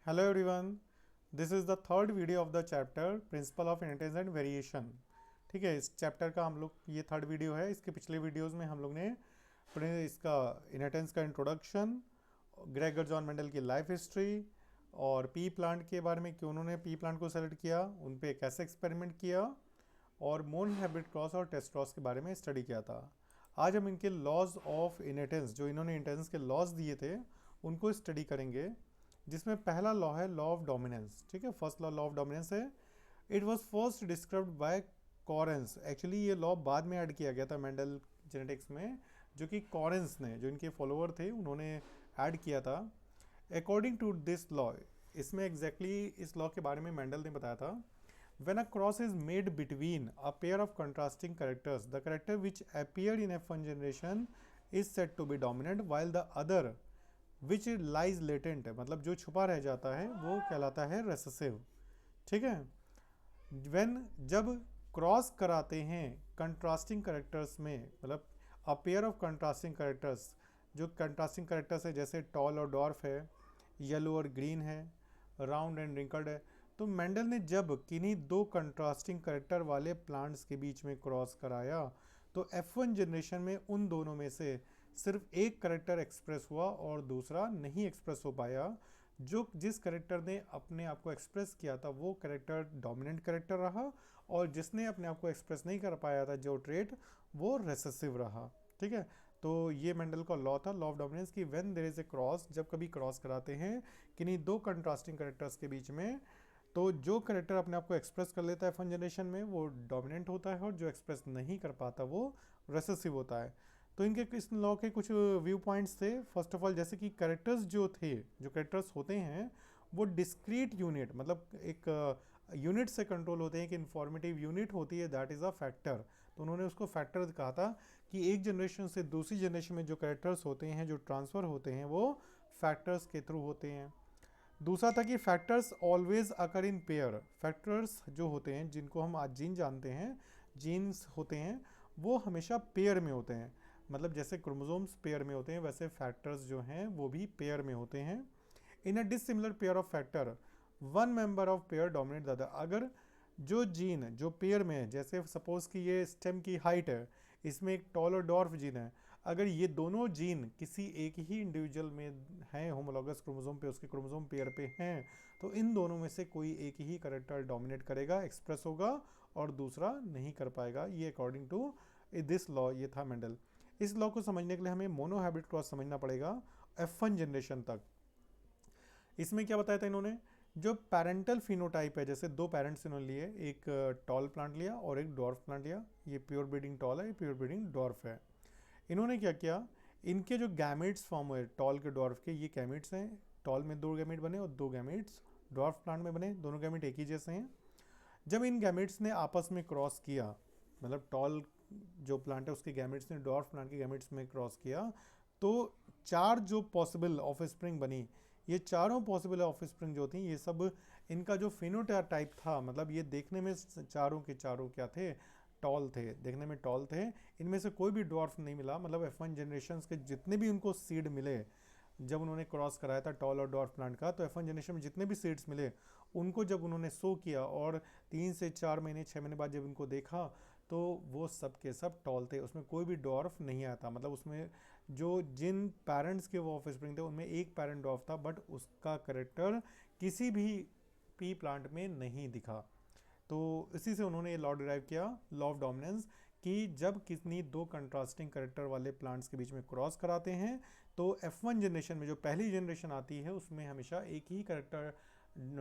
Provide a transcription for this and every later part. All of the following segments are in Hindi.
Hello everyone, this is the third video of the chapter Principle of Inheritance and Variation। ठीक है, इस चैप्टर का हम लोग ये थर्ड वीडियो है। इसके पिछले वीडियोस में हम लोग ने इसका इनहेरिटेंस का इंट्रोडक्शन, ग्रेगर जॉन मेंडल की लाइफ हिस्ट्री और पी प्लांट के बारे में, क्यों उन्होंने पी प्लांट को सेलेक्ट किया, उन पे कैसे एक्सपेरिमेंट किया और मोनो हाइब्रिड क्रॉस और टेस्ट क्रॉस के बारे में स्टडी किया था। आज हम इनके लॉज ऑफ इनहेरिटेंस, जो इन्होंने इनहेरिटेंस के लॉज दिए थे, उनको स्टडी करेंगे, जिसमें पहला लॉ है लॉ ऑफ डोमिनेंस। ठीक है, फर्स्ट लॉ ऑफ डोमिनेंस है। It was first described bye Correns. Actually ये लॉ बाद में ऐड किया गया था मेंडल जेनेटिक्स में, जो कि कॉरेंस ने, जो इनके फॉलोअर थे, उन्होंने ऐड किया था। अकॉर्डिंग टू दिस लॉ, इसमें एग्जैक्टली इस लॉ के बारे में मेंडल ने बताया था। When a cross is made between a pair of contrasting characters, the character which appeared in F1 generation is said to be dominant, while the other which lies latent, मतलब जो छुपा रह जाता है वो कहलाता है recessive। ठीक है, when जब क्रॉस कराते हैं कंट्रास्टिंग करेक्टर्स में, मतलब a pair of contrasting characters, जो कंट्रास्टिंग करेक्टर्स है जैसे टॉल और डॉर्फ है, येलो और ग्रीन है, राउंड एंड रिंकल्ड है, तो मेंडल ने जब किन्हीं दो कंट्रास्टिंग करेक्टर वाले प्लांट्स के बीच में क्रॉस कराया, तो F1 जनरेशन में उन दोनों में से सिर्फ एक करेक्टर एक्सप्रेस हुआ और दूसरा नहीं एक्सप्रेस हो पाया। जो जिस करेक्टर ने अपने आप को एक्सप्रेस किया था वो करेक्टर डोमिनेंट करेक्टर रहा, और जिसने अपने आप को एक्सप्रेस नहीं कर पाया था, जो ट्रेट, वो रेसेसिव रहा। ठीक है, तो ये मेंडल का लॉ था, लॉ ऑफ डोमिनेंस, की when there is a cross, जब कभी क्रॉस कराते हैं किन्हीं दो कंट्रास्टिंग करेक्टर्स के बीच में, तो जो करेक्टर अपने आप को एक्सप्रेस कर लेता है फन जनरेशन में वो डोमिनेंट होता है, और जो एक्सप्रेस नहीं कर पाता वो रेसेसिव होता है। तो इनके इस लॉ के कुछ व्यू पॉइंट्स थे। फर्स्ट ऑफ ऑल, जैसे कि करेक्टर्स जो थे, जो करेक्टर्स होते हैं वो डिस्क्रीट यूनिट, मतलब एक यूनिट से कंट्रोल होते हैं, कि इन्फॉर्मेटिव यूनिट होती है, दैट इज़ अ फैक्टर। तो उन्होंने उसको फैक्टर कहा था, कि एक जनरेशन से दूसरी जनरेशन में जो करेक्टर्स होते हैं, जो ट्रांसफ़र होते हैं, वो फैक्टर्स के थ्रू होते हैं। दूसरा था कि factors always occur in pair. Factors जो होते हैं, जिनको हम आज जीन जानते हैं, जीन्स होते हैं, वो हमेशा पेयर में होते हैं। मतलब जैसे क्रोमोसोम्स पेयर में होते हैं, वैसे फैक्टर्स जो हैं वो भी पेयर में होते हैं। In a dissimilar pair of factor, one member of pair dominate the other. अगर जो जीन जो पेयर में है, जैसे सपोज कि ये स्टेम की हाइट है, इसमें एक टॉल और डॉर्फ जीन है, अगर ये दोनों जीन किसी एक ही इंडिविजुअल में हैं, होमोलॉगस क्रोमोसोम पे, उसके क्रोमोसोम पेयर पे हैं, तो इन दोनों में से कोई एक ही करेक्टर डोमिनेट करेगा, एक्सप्रेस होगा, और दूसरा नहीं कर पाएगा। ये अकॉर्डिंग टू दिस लॉ, ये था मेंडल। इस लॉ को समझने के लिए हमें मोनो हाइब्रिड क्रॉस समझना पड़ेगा F1 जनरेशन तक। इसमें क्या बताया था इन्होंने, जो पेरेंटल फिनोटाइप है, जैसे दो पेरेंट्स इन्होंने लिए, एक टॉल प्लांट लिया और एक डॉर्फ प्लांट लिया। ये प्योर ब्रीडिंग टॉल है, ये प्योर ब्रीडिंग डॉर्फ है। इन्होंने क्या किया, इनके जो गैमेट्स फॉर्म हुए टॉल के डॉर्फ के, ये गैमेट्स हैं। टॉल में दो गैमेट बने और दो गैमेट्स डॉर्फ प्लांट में बने, दोनों गैमेट एक ही जैसे हैं। जब इन गैमेट्स ने आपस में क्रॉस किया, मतलब टॉल जो प्लांट है उसके गैमेट्स ने डॉर्फ प्लांट के गैमेट्स में क्रॉस किया, तो चार जो पॉसिबल ऑफ स्प्रिंग बनी, ये चारों पॉसिबल ऑफ स्प्रिंग जो थी, ये सब इनका जो फिनोटाइप था, मतलब ये देखने में चारों के चारों क्या थे, टॉल थे, देखने में टॉल थे। इनमें से कोई भी डॉर्फ नहीं मिला। मतलब F1 जनरेशन के जितने भी उनको सीड मिले, जब उन्होंने क्रॉस कराया था टॉल और डॉर्फ प्लांट का, तो F1 जनरेशन में जितने भी सीड्स मिले, उनको जब उन्होंने सो किया और 3 से 4 महीने 6 महीने बाद जब इनको देखा, तो वो सब के सब टॉल थे, उसमें कोई भी डॉर्फ नहीं आया था। मतलब उसमें जो जिन पेरेंट्स के वो ऑफ स्प्रिंग थे, उनमें एक पेरेंट डॉर्फ था, बट उसका करेक्टर किसी भी पी प्लांट में नहीं दिखा। तो इसी से उन्होंने ये लॉ डिराइव किया, लॉ ऑफ डोमिनेंस, कि जब कितनी दो कंट्रास्टिंग करेक्टर वाले प्लांट्स के बीच में क्रॉस कराते हैं, तो F1 जनरेशन में जो पहली जनरेशन आती है उसमें हमेशा एक ही करेक्टर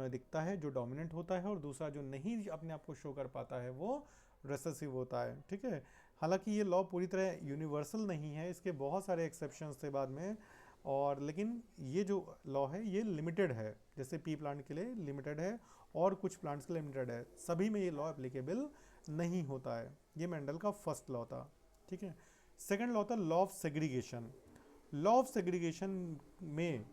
दिखता है जो डोमिनेंट होता है, और दूसरा जो नहीं अपने आप को शो कर पाता है वो रेसेसिव होता है। ठीक है, हालांकि ये लॉ पूरी तरह यूनिवर्सल नहीं है, इसके बहुत सारे एक्सेप्शंस थे बाद में, और लेकिन ये जो लॉ है ये लिमिटेड है, जैसे पी प्लांट के लिए लिमिटेड है और कुछ प्लांट्स के लिए लिमिटेड है, सभी में ये लॉ एप्लीकेबल नहीं होता है। ये मेंडल का फर्स्ट लॉ था। ठीक है, सेकंड लॉ था law of segregation. Law of segregation में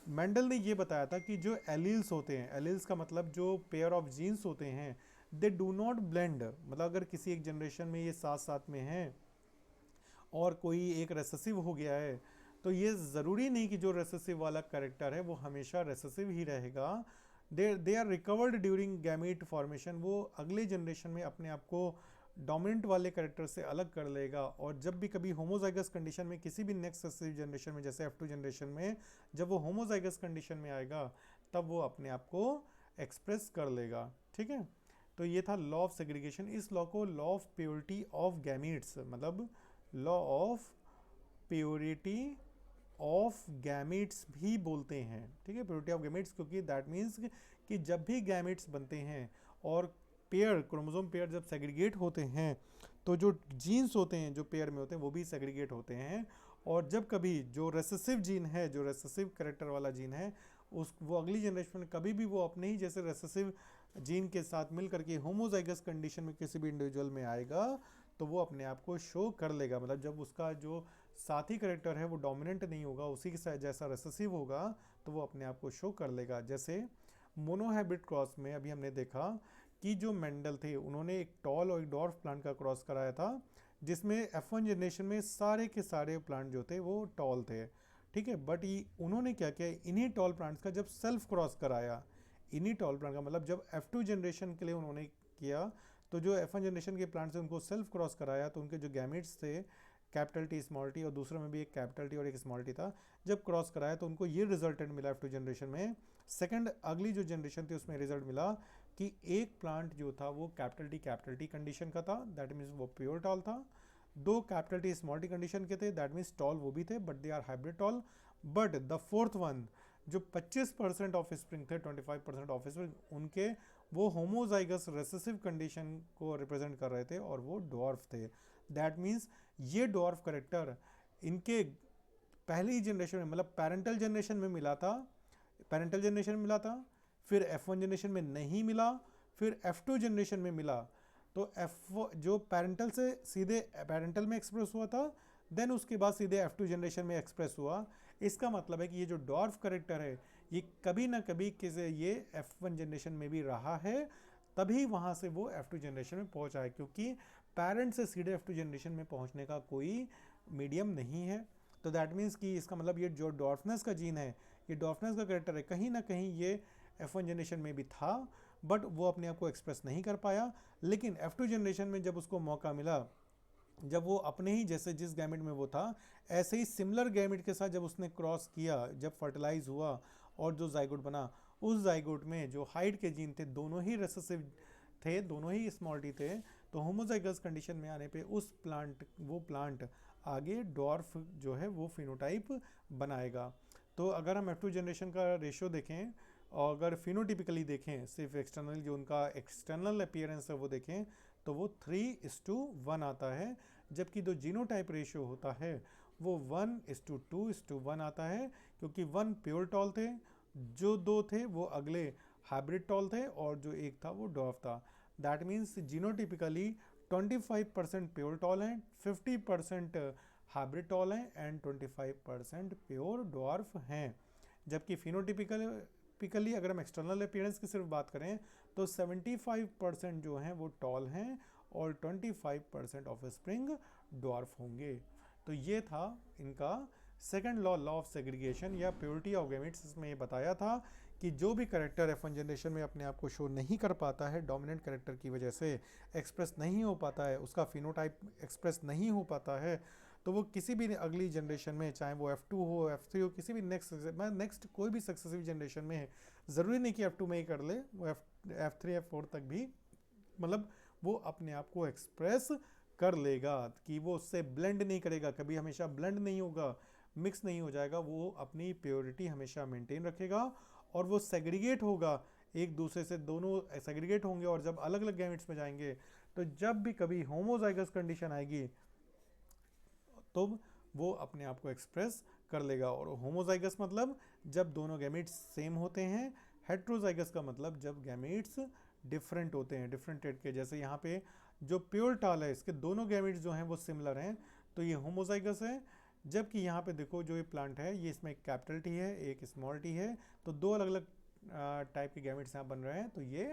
मेंडल ने ये बताया था कि जो एलील्स होते हैं, एलील्स का मतलब जो पेयर ऑफ जीन्स होते हैं, दे डू नॉट ब्लेंड। मतलब अगर किसी एक जनरेशन में ये साथ साथ में हैं और कोई एक रेसेसिव हो गया है, तो ये ज़रूरी नहीं कि जो रेसेसिव वाला कैरेक्टर है वो हमेशा रेसेसिव ही रहेगा। They are recovered during gamete formation, वो अगले जनरेशन में अपने आप को डोमिनेंट वाले कैरेक्टर से अलग कर लेगा। और जब भी कभी होमोजाइगस कंडीशन में किसी भी नेक्स्ट सक्सेसिव जनरेशन में, जैसे F2 जनरेशन में जब वो होमोजाइगस कंडीशन में आएगा तब वो अपने आप को एक्सप्रेस कर लेगा। ठीक है, तो ये था लॉ ऑफ सेग्रीगेशन। इस लॉ को law of purity of gametes, मतलब law of purity of gametes भी बोलते हैं। ठीक है, प्योरिटी ऑफ गैमेट्स, क्योंकि दैट मीन्स कि जब भी गैमेट्स बनते हैं और पेयर, क्रोमोसोम पेयर जब सेग्रीगेट होते हैं तो जो जीन्स होते हैं जो पेयर में होते हैं वो भी सेग्रीगेट होते हैं। और जब कभी जो रेसेसिव जीन है, जो रेसेसिव कैरेक्टर वाला जीन है, उस वो अगली जनरेशन में कभी भी वो अपने ही जैसे रेसेसिव जीन के साथ मिल करके होमोजाइगस कंडीशन में किसी भी इंडिविजुअल में आएगा तो वो अपने आप को शो कर लेगा। मतलब जब उसका जो साथी करेक्टर है वो डोमिनेंट नहीं होगा, उसी के साथ जैसा रेसेसिव होगा, तो वो अपने आप को शो कर लेगा। जैसे मोनोहाइब्रिड क्रॉस में अभी हमने देखा कि जो मेंडल थे उन्होंने एक टॉल और एक डॉर्फ प्लांट का क्रॉस कराया था, जिसमें F1 जनरेशन में सारे के सारे प्लांट जो थे वो टॉल थे। ठीक है, बट ये उन्होंने क्या किया, इन्हीं टॉल प्लांट्स का जब सेल्फ क्रॉस कराया, इन्हीं टॉल प्लांट का मतलब जब F2 जनरेशन के लिए उन्होंने किया, तो जो F1 जनरेशन के प्लांट्स से उनको सेल्फ क्रॉस कराया तो उनके जो गैमेट्स थे कैपिटल टी स्मॉल टी, और दूसरे में भी एक कैपिटल टी और एक स्मॉल टी था, जब क्रॉस कराया तो उनको ये रिजल्टेंट मिला F2 जनरेशन में। सेकंड अगली जो जनरेशन थी उसमें रिजल्ट मिला कि एक प्लांट जो था वो कैपिटल टी कंडीशन का था, दैट मीन्स वो प्योर टॉल था। दो capital T small T condition के थे, दैट मीन्स टॉल वो भी थे, but they are hybrid tall. But the fourth one जो 25% ऑफ स्प्रिंग थे, 25% ऑफ स्प्रिंग, उनके वो होमोजाइगस रेसेसिव कंडीशन को रिप्रेजेंट कर रहे थे और वो डॉर्फ थे। दैट मीन्स ये डॉर्फ करेक्टर इनके पहली जनरेशन में, मतलब पेरेंटल जनरेशन में मिला था, पेरेंटल जनरेशन में मिला था, फिर F1 जनरेशन में नहीं मिला, फिर F2 जनरेशन में मिला। तो F जो पेरेंटल से सीधे पेरेंटल में एक्सप्रेस हुआ था, देन उसके बाद सीधे F2 जनरेशन में एक्सप्रेस हुआ। इसका मतलब है कि ये जो डॉर्फ करेक्टर है ये कभी ना कभी किसी ये F1 जनरेशन में भी रहा है, तभी वहाँ से वो F2 जनरेशन में पहुँचा है, क्योंकि पेरेंट से सीधे F2 जनरेशन में पहुँचने का कोई मीडियम नहीं है। तो दैट मीन्स कि इसका मतलब ये जो डॉर्फनेस का जीन है, ये डॉर्फनेस का करेक्टर है, कहीं ना कहीं ये F1 जनरेशन में भी था, बट वो अपने आप को एक्सप्रेस नहीं कर पाया। लेकिन F2 जनरेशन में जब उसको मौका मिला, जब वो अपने ही जैसे जिस गैमेट में वो था ऐसे ही सिमिलर गैमेट के साथ जब उसने क्रॉस किया, जब फर्टिलाइज हुआ और जो जाइगोट बना, उस जाइगोट में जो हाइट के जीन थे दोनों ही रेसेसिव थे, दोनों ही स्मॉल टी थे। तो होमोजाइगस कंडीशन में आने पे उस प्लांट, वो प्लांट आगे डॉर्फ जो है वो फिनोटाइप बनाएगा। तो अगर हम F2 जनरेशन का रेशियो देखें और अगर फिनोटिपिकली देखें, सिर्फ एक्सटर्नल जो उनका एक्सटर्नल अपीयरेंस है वो देखें, तो वो 3:1 आता है। जबकि जो जीनोटाइप रेशियो होता है वो 1:2:1 आता है, क्योंकि 1 प्योर टॉल थे, जो 2 थे वो अगले हाइब्रिड टॉल थे, और जो एक था वो डॉर्फ था। That means genotypically 25% pure tall हैं, 50% हाइब्रिड टॉल हैं एंड 25% प्योर डॉर्फ हैं। जबकि फिनोटिपिकली अगर हम एक्सटर्नल अपीयरेंस की सिर्फ बात करें तो 75% जो हैं वो टॉल हैं और 25% ऑफ स्प्रिंग डॉर्फ होंगे। तो ये था इनका second law, law of segregation या प्योरिटी ऑफ गैमेट्स। इसमें ये बताया था कि जो भी करेक्टर F1 जनरेशन में अपने आप को शो नहीं कर पाता है, डोमिनेंट करेक्टर की वजह से एक्सप्रेस नहीं हो पाता है, उसका फिनोटाइप एक्सप्रेस नहीं हो पाता है, तो वो किसी भी अगली जनरेशन में, चाहे वो F2 हो, F3 हो, किसी भी नेक्स्ट कोई भी सक्सेसिव जनरेशन में, ज़रूरी नहीं कि F2 में ही कर ले, वो F3 F4 तक भी, मतलब वो अपने आप को एक्सप्रेस कर लेगा, कि वो उससे ब्लेंड नहीं करेगा, कभी हमेशा ब्लेंड नहीं होगा, मिक्स नहीं हो जाएगा, वो अपनी प्योरिटी हमेशा मेंटेन रखेगा और वो सेग्रीगेट होगा एक दूसरे से, दोनों सेग्रीगेट होंगे। और जब अलग अलग गैमेट्स में जाएंगे तो जब भी कभी होमोजाइगस कंडीशन आएगी तो वो अपने आप को एक्सप्रेस कर लेगा। और होमोजाइगस मतलब जब दोनों गैमेट्स सेम होते हैं, हेट्रोजाइगस का मतलब जब गैमेट्स डिफरेंट होते हैं, डिफरेंट टाइप के। जैसे यहाँ पे जो प्योर टाल है इसके दोनों गैमेट्स जो हैं वो सिमिलर हैं, तो ये होमोजाइगस है। जबकि यहाँ पे देखो जो ये प्लांट है, ये इसमें एक कैपिटल टी है, एक स्मॉल टी है, तो दो अलग अलग टाइप के गैमेट्स यहाँ बन रहे हैं, तो ये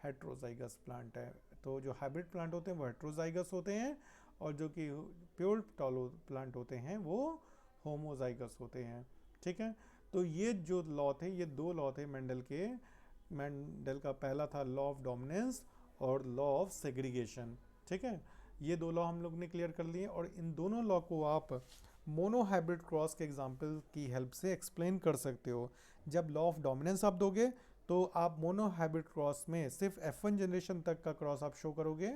हेट्रोजाइगस प्लांट है। तो जो हाइब्रिड प्लांट होते हैं वो हेट्रोजाइगस होते हैं, और जो कि प्योर टॉलो प्लांट होते हैं वो होमोजाइगस होते हैं। ठीक है, तो ये जो लॉ थे, ये दो लॉ थे मेंडल के। मेंडल का पहला था लॉ ऑफ डोमिनेंस और लॉ ऑफ सेग्रीगेशन। ठीक है, ये दो लॉ हम लोग ने क्लियर कर लिए, और इन दोनों लॉ को आप मोनोहाइब्रिड क्रॉस के एग्जांपल की हेल्प से एक्सप्लेन कर सकते हो। जब लॉ ऑफ डोमिनेंस आप दोगे तो आप मोनोहाइब्रिड क्रॉस में सिर्फ F1 जनरेशन तक का क्रॉस आप शो करोगे,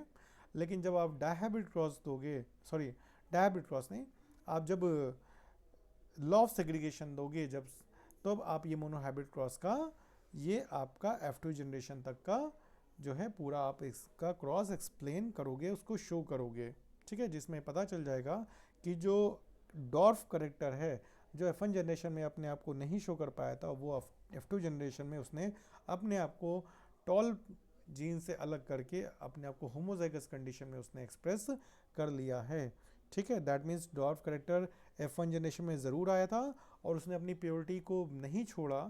लेकिन जब आप डायहाइब्रिड क्रॉस दोगे, सॉरी डायहाइब्रिड क्रॉस नहीं, आप जब लॉ ऑफ सेग्रीगेशन दोगे जब, तो आप ये मोनोहाइब्रिड क्रॉस का, ये आपका F2 जनरेशन तक का जो है पूरा आप इसका क्रॉस एक्सप्लेन करोगे, उसको शो करोगे। ठीक है, जिसमें पता चल जाएगा कि जो डॉर्फ करेक्टर है जो F1 जनरेशन में अपने आप को नहीं शो कर पाया था, वो F2 जनरेशन में उसने अपने आप को टॉल जीन से अलग करके अपने आप को होमोजाइगस कंडीशन में उसने एक्सप्रेस कर लिया है। ठीक है, that means dwarf character F1 generation में ज़रूर आया था और उसने अपनी प्योरिटी को नहीं छोड़ा,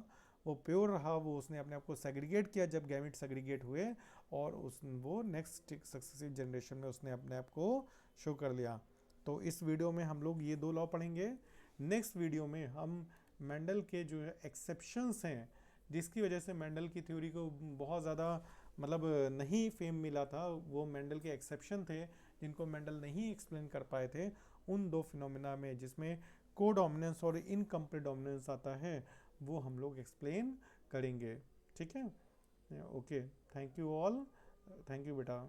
वो प्योर रहा, वो उसने अपने आप को सेग्रीगेट किया जब गैमेट सेग्रीगेट हुए, और वो नेक्स्ट सक्सेसिव जनरेशन में उसने अपने आप को शो कर लिया। तो इस वीडियो में हम लोग ये दो लॉ पढ़ेंगे। नेक्स्ट वीडियो में हम मेंडल के जो एक्सेप्शंस हैं, जिसकी वजह से मेंडल की थ्योरी को बहुत ज़्यादा मतलब नहीं फेम मिला था, वो मेंडल के एक्सेप्शन थे जिनको मेंडल नहीं एक्सप्लेन कर पाए थे, उन दो फिनोमेना में जिसमें कोडोमिनेंस और इनकम्प्लीट डोमिनेंस आता है, वो हम लोग एक्सप्लेन करेंगे। ठीक है, okay, thank you all, thank you बेटा।